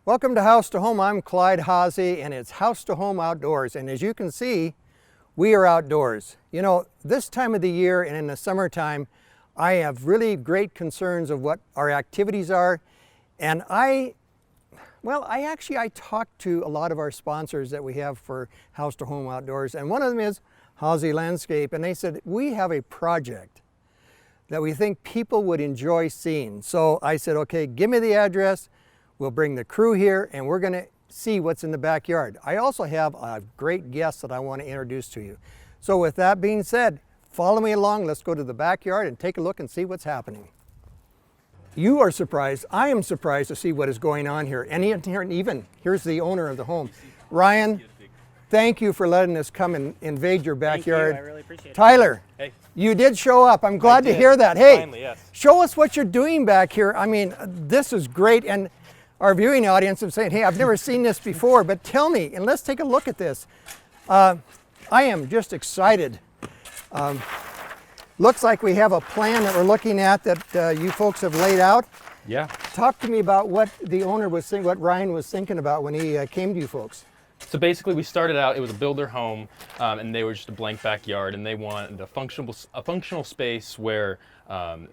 Welcome to House to Home. I'm Clyde Haase, and it's House to Home Outdoors. And as you can see, we are outdoors. You know, this time of the year and in the summertime, I have really great concerns of what our activities are. And I talked to a lot of our sponsors that we have for House to Home Outdoors, and one of them is Haase Landscape, and they said, we have a project that we think people would enjoy seeing. So I said, okay, give me the address. We'll bring the crew here and we're gonna see what's in the backyard. I also have a great guest that I want to introduce to you. So with that being said, follow me along. Let's go to the backyard and take a look and see what's happening. You are surprised. I am surprised to see what is going on here. And even here's the owner of the home. Ryan, thank you for letting us come and invade your backyard. Thank you. I really appreciate it. Tyler, hey. You did show up. I'm glad to hear that. Hey, finally, yes. Show us what you're doing back here. I mean, this is great. And our viewing audience is saying, hey, I've never seen this before, but tell me, and let's take a look at this. I am just excited. Looks like we have a plan that we're looking at that you folks have laid out. Yeah. Talk to me about what the owner was thinking, what Ryan was thinking about when he came to you folks. So basically we started out, it was a builder home, and they were just a blank backyard, and they wanted a functional space where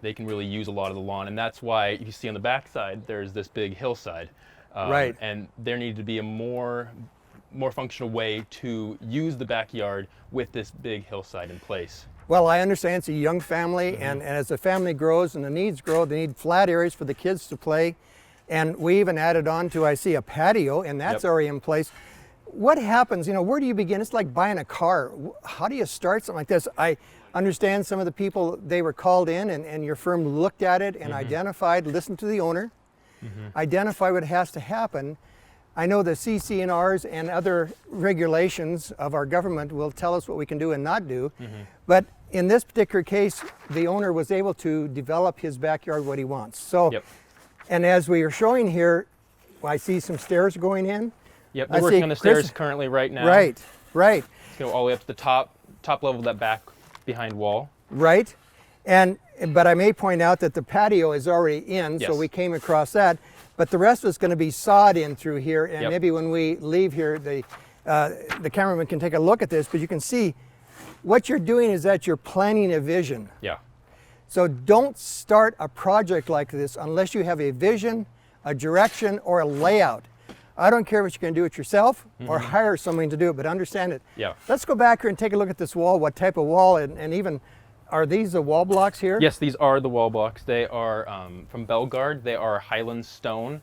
they can really use a lot of the lawn, and that's why you see on the backside there's this big hillside. Right. And there needed to be a more functional way to use the backyard with this big hillside in place. Well, I understand it's a young family, and as the family grows and the needs grow, they need flat areas for the kids to play. And we even added on to, I see, a patio, and that's already in place. What happens, you know, where do you begin? It's like buying a car. How do you start something like this? I understand some of the people, they were called in and your firm looked at it and identified, listened to the owner, identify what has to happen. I know the CC&Rs and other regulations of our government will tell us what we can do and not do. But in this particular case, the owner was able to develop his backyard what he wants. So, and as we are showing here, I see some stairs going in. Yep, we're working on the stairs currently right now. Right, right. Let's go all the way up to the top level of that back behind wall. Right, but I may point out that the patio is already in, so we came across that. But the rest is going to be sawed in through here, and maybe when we leave here, the cameraman can take a look at this. But you can see what you're doing is that you're planning a vision. Yeah. So don't start a project like this unless you have a vision, a direction, or a layout. I don't care if you're going to do it yourself or hire someone to do it, but understand it. Yeah. Let's go back here and take a look at this wall, what type of wall, and even, are these the wall blocks here? Yes, these are the wall blocks. They are from Bellegarde. They are Highland stone.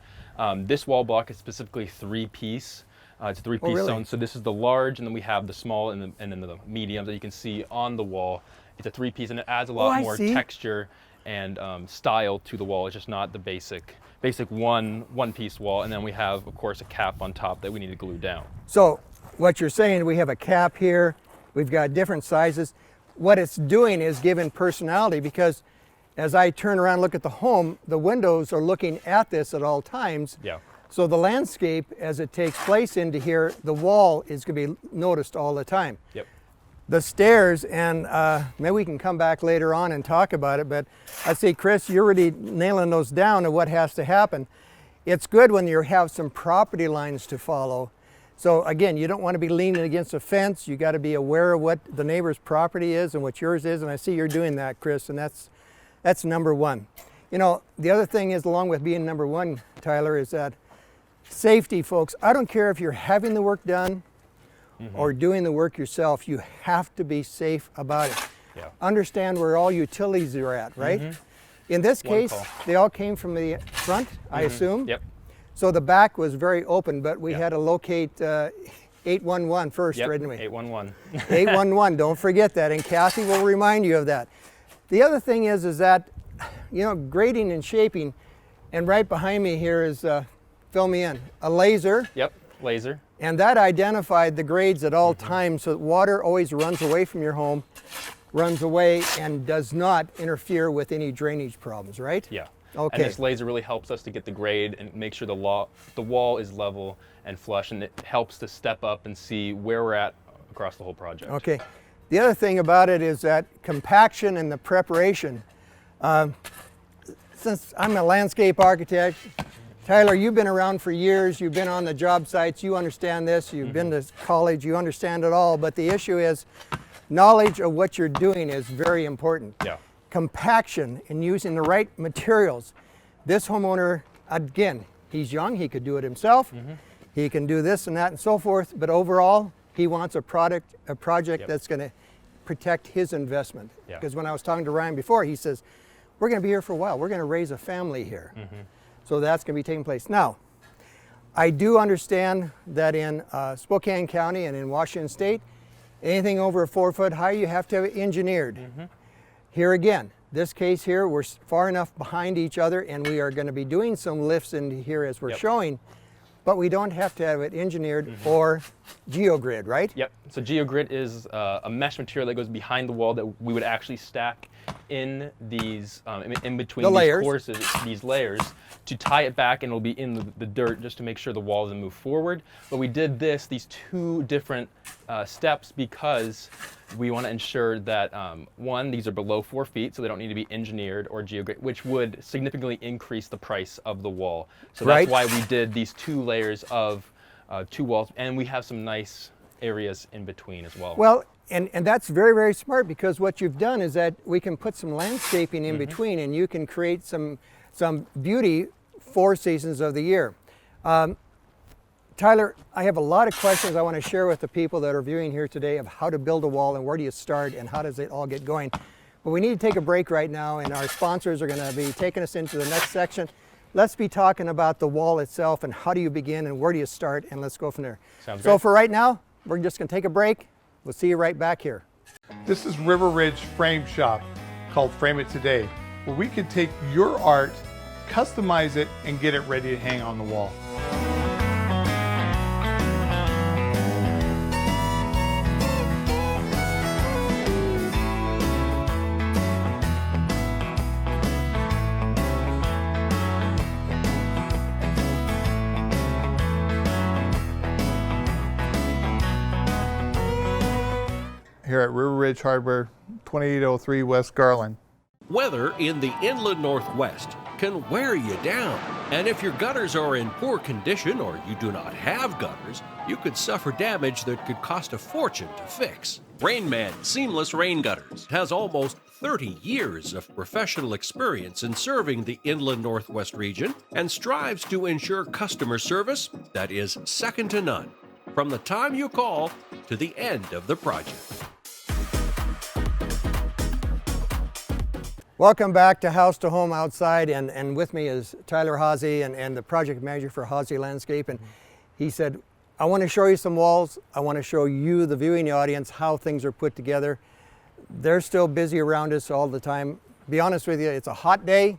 This wall block is specifically three-piece. It's a three-piece stone. So this is the large, and then we have the small and then the medium that you can see on the wall. It's a three-piece, and it adds a lot more texture and style to the wall. It's just not the basic one-piece wall. And then we have, of course, a cap on top that we need to glue down. So what you're saying, we have a cap here. We've got different sizes. What it's doing is giving personality, because as I turn around and look at the home, the windows are looking at this at all times. Yeah. So the landscape, as it takes place into here, the wall is going to be noticed all the time. Yep. The stairs, and maybe we can come back later on and talk about it, but I see, Chris, you're really nailing those down and what has to happen. It's good when you have some property lines to follow. So again, you don't want to be leaning against a fence. You got to be aware of what the neighbor's property is and what yours is, and I see you're doing that, Chris, and that's number one. You know, the other thing is, along with being number one, Tyler, is that safety, folks. I don't care if you're having the work done or doing the work yourself, you have to be safe about it. Yeah. Understand where all utilities are at, right? In this case, they all came from the front, I assume. Yep. So the back was very open, but we had to locate 811 first, didn't we? 811. 811, don't forget that, and Kathy will remind you of that. The other thing is that, you know, grading and shaping, and right behind me here is, fill me in, a laser. Yep, laser. And that identified the grades at all times, so that water always runs away from your home, runs away, and does not interfere with any drainage problems, right? Yeah. Okay. And this laser really helps us to get the grade and make sure the wall is level and flush, and it helps to step up and see where we're at across the whole project. Okay. The other thing about it is that compaction and the preparation. Since I'm a landscape architect, Tyler, you've been around for years, you've been on the job sites, you understand this, you've been to college, you understand it all, but the issue is knowledge of what you're doing is very important. Yeah. Compaction and using the right materials. This homeowner, again, he's young, he could do it himself, he can do this and that and so forth, but overall, he wants a project that's going to protect his investment. Yeah. Because when I was talking to Ryan before, he says, we're going to be here for a while, we're going to raise a family here. So that's going to be taking place. Now, I do understand that in Spokane County and in Washington State, anything over a 4 foot high, you have to have it engineered. Here again, this case here, we're far enough behind each other and we are going to be doing some lifts into here as we're showing, but we don't have to have it engineered or geogrid, right? Yep. So geogrid is a mesh material that goes behind the wall that we would actually stack in these, in between these courses, these layers, to tie it back, and it'll be in the dirt just to make sure the wall doesn't move forward. But we did these two different steps because we want to ensure that, one, these are below 4 feet, so they don't need to be engineered or geogrid, which would significantly increase the price of the wall. So that's why we did these 2 layers of 2 walls, and we have some nice areas in between as well. Well, and that's very, very smart, because what you've done is that we can put some landscaping in between, and you can create some beauty 4 seasons of the year. Tyler, I have a lot of questions I want to share with the people that are viewing here today of how to build a wall and where do you start and how does it all get going. But we need to take a break right now, and our sponsors are going to be taking us into the next section. Let's be talking about the wall itself and how do you begin and where do you start, and let's go from there. Sounds so great. For right now, we're just going to take a break. We'll see you right back here. This is River Ridge Frame Shop, called Frame It Today, where we can take your art, customize it, and get it ready to hang on the wall. Here at River Ridge Hardware, 2803 West Garland. Weather in the inland Northwest can wear you down. And if your gutters are in poor condition or you do not have gutters, you could suffer damage that could cost a fortune to fix. Rainman Seamless Rain Gutters has almost 30 years of professional experience in serving the inland Northwest region and strives to ensure customer service that is second to none, from the time you call to the end of the project. Welcome back to House to Home Outside, and with me is Tyler Hawsey and the project manager for Hawsey Landscape, and he said, I want to show you some walls, I want to show you, the viewing audience, how things are put together. They're still busy around us all the time. Be honest with you, it's a hot day.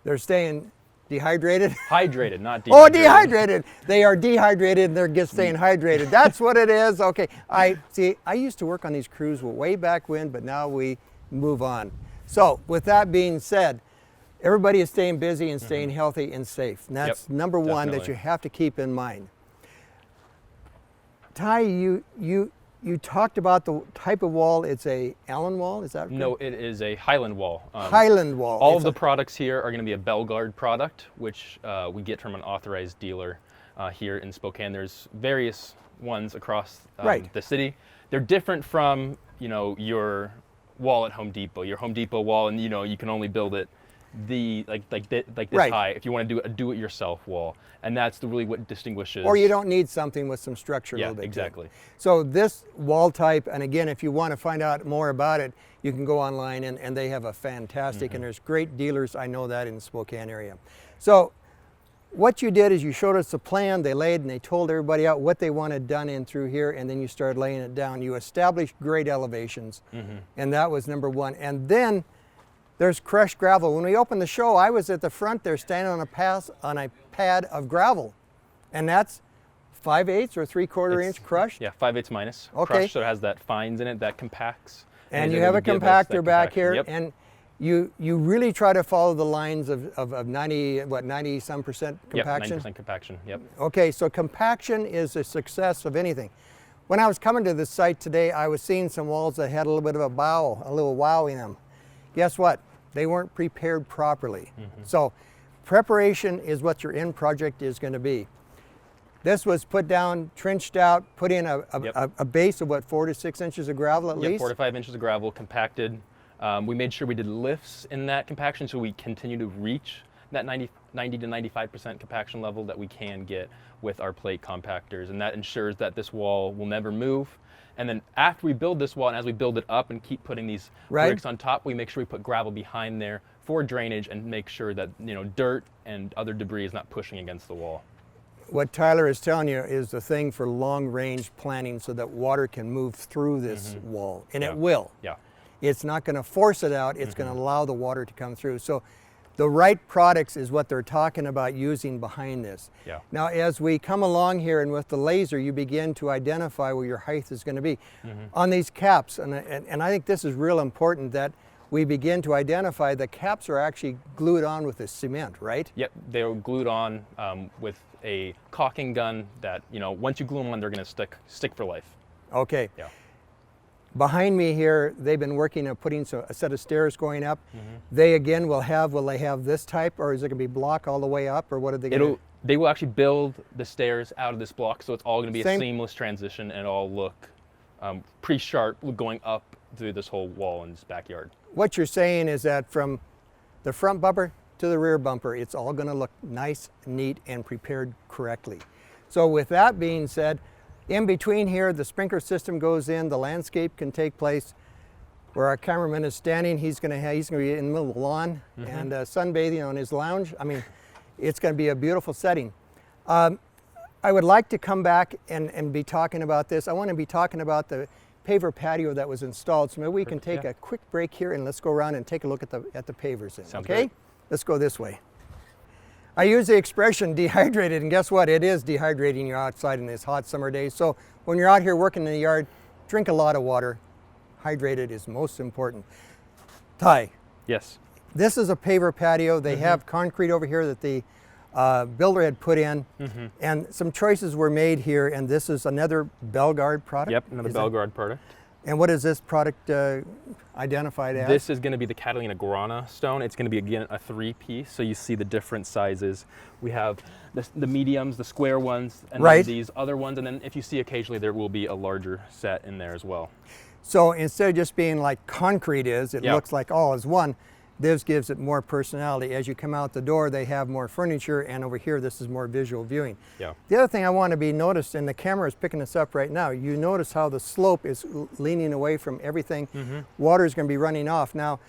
They're staying dehydrated. Hydrated, not dehydrated. Oh, dehydrated. They are dehydrated and they're just staying hydrated. That's what it is. Okay, I used to work on these crews way back when, but now we move on. So with that being said, everybody is staying busy and staying healthy and safe. And that's number one that you have to keep in mind. Ty, you talked about the type of wall. It's a Allen wall, is that correct? No, it is a Highland wall. Highland wall. All of the products here are going to be a Belgard product, which we get from an authorized dealer here in Spokane. There's various ones across the city. They're different from, your wall at Home Depot, your Home Depot wall, and you can only build it like this high if you want to do a do-it-yourself wall, and that's really what distinguishes. Or you don't need something with some structure a little bit. Exactly. So this wall type, and again, if you want to find out more about it, you can go online and they have a fantastic, and there's great dealers, I know that, in the Spokane area. So what you did is you showed us the plan, they laid, and they told everybody out what they wanted done in through here, and then you started laying it down. You established grade elevations, and that was number one. And then there's crushed gravel. When we opened the show, I was at the front there standing on a pad of gravel, and that's 5/8 or 3/4 inch crushed? Yeah, 5/8 minus. Okay. Crushed, so it has that fines in it that compacts. And you have a compactor back here, Yep. and you really try to follow the lines of 90 some percent compaction? Yep, 90% compaction, yep. Okay, so compaction is a success of anything. When I was coming to this site today, I was seeing some walls that had a little bit of a little wow in them. Guess what? They weren't prepared properly. So Preparation is what your end project is going to be. This was put down, trenched out, put in a base of what, 4 to 6 inches of gravel at least? 4 to 5 inches of gravel, compacted. We made sure we did lifts in that compaction so we continue to reach that 90 to 95% compaction level that we can get with our plate compactors. And that ensures that this wall will never move. And then after we build this wall and as we build it up and keep putting these bricks on top, we make sure we put gravel behind there for drainage and make sure that, you know, dirt and other debris is not pushing against the wall. What Tyler is telling you is the thing for long range planning so that water can move through this wall, and it will. Yeah. It's not going to force it out, it's going to allow the water to come through. So the right products is what they're talking about using behind this. Yeah. Now as we come along here and with the laser you begin to identify where your height is going to be. On these caps, and I think this is real important that we begin to identify the caps are actually glued on with the cement, right? Yep, they're glued on with a caulking gun that, you know, once you glue them on, they're going to stick for life. Okay. Yeah. Behind me here, they've been working on putting a set of stairs going up. They again will they have this type, or is it going to be block all the way up, or what are they going to do? They will actually build the stairs out of this block, so it's all going to be a seamless transition and it'll all look pretty sharp going up through this whole wall in this backyard. What you're saying is that from the front bumper to the rear bumper, it's all going to look nice, neat, and prepared correctly. So with that being said, in between here, the sprinkler system goes in, the landscape can take place. Where our cameraman is standing, he's going to be in the middle of the lawn and sunbathing on his lounge. I mean, it's going to be a beautiful setting. I would like to come back and be talking about this. I want to be talking about the paver patio that was installed. So maybe we can take a quick break here and let's go around and take a look at the pavers. Sounds okay? great. Let's go this way. I use the expression dehydrated, and guess what? It is dehydrating you outside in these hot summer days. So when you're out here working in the yard, drink a lot of water. Hydrated is most important. Ty. Yes. This is a paver patio. They have concrete over here that the builder had put in, and some choices were made here, and this is another Belgard product? Yep, another Belgard product. And what is this product identified as? This is going to be the Catalina Guarana stone. It's going to be, again, a 3-piece, so you see the different sizes. We have the mediums, the square ones, and then these other ones, and then if you see occasionally there will be a larger set in there as well. So instead of just being like concrete is, it looks like all is one. This gives it more personality. As you come out the door, they have more furniture, and over here, this is more visual viewing. Yeah. The other thing I want to be noticed, and the camera is picking this up right now, you notice how the slope is leaning away from everything. Water is going to be running off. Now,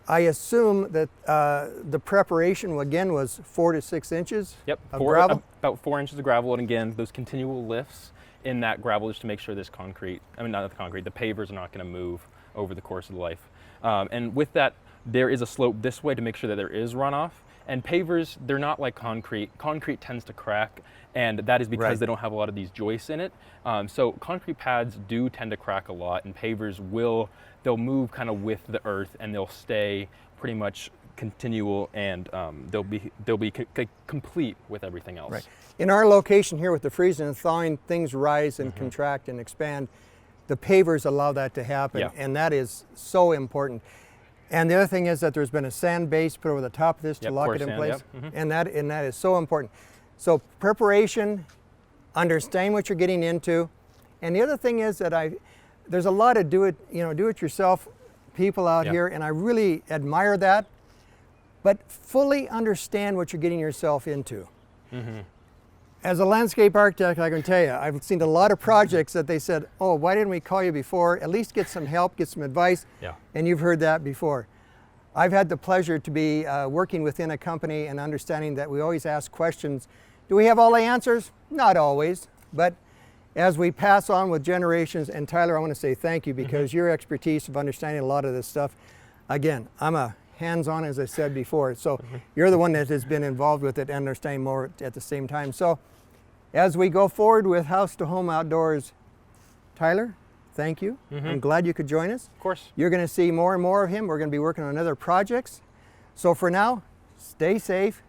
I assume that the preparation, again, was 4 to 6 inches of gravel? About 4 inches of gravel, and again, those continual lifts in that gravel just to make sure this concrete, I mean, not the concrete, the pavers are not going to move over the course of life. And with that, there is a slope this way to make sure that there is runoff. And pavers, they're not like concrete. Concrete tends to crack, and that is because they don't have a lot of these joists in it. So concrete pads do tend to crack a lot, and pavers they'll move kind of with the earth, and they'll stay pretty much continual, and they'll be complete with everything else. Right. In our location here with the freezing and thawing, things rise and contract and expand. The pavers allow that to happen, and that is so important. And the other thing is that there's been a sand base put over the top of this to lock it in place, and that is so important. So preparation, understand what you're getting into, and the other thing is that there's a lot of do it yourself people out here, and I really admire that. But fully understand what you're getting yourself into. As a landscape architect, I can tell you, I've seen a lot of projects that they said, oh, why didn't we call you before? At least get some help, get some advice. And you've heard that before. I've had the pleasure to be working within a company and understanding that we always ask questions. Do we have all the answers? Not always. But as we pass on with generations, and Tyler, I want to say thank you because your expertise of understanding a lot of this stuff, again, I'm a hands-on, as I said before. So you're the one that has been involved with it and understanding more at the same time. So as we go forward with House to Home Outdoors, Tyler, thank you. I'm glad you could join us. Of course. You're going to see more and more of him. We're going to be working on other projects. So for now, stay safe,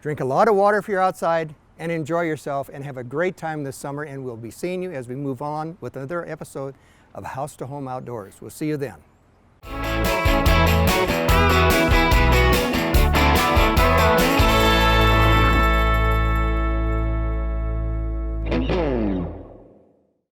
drink a lot of water if you're outside, and enjoy yourself and have a great time this summer. And we'll be seeing you as we move on with another episode of House to Home Outdoors. We'll see you then.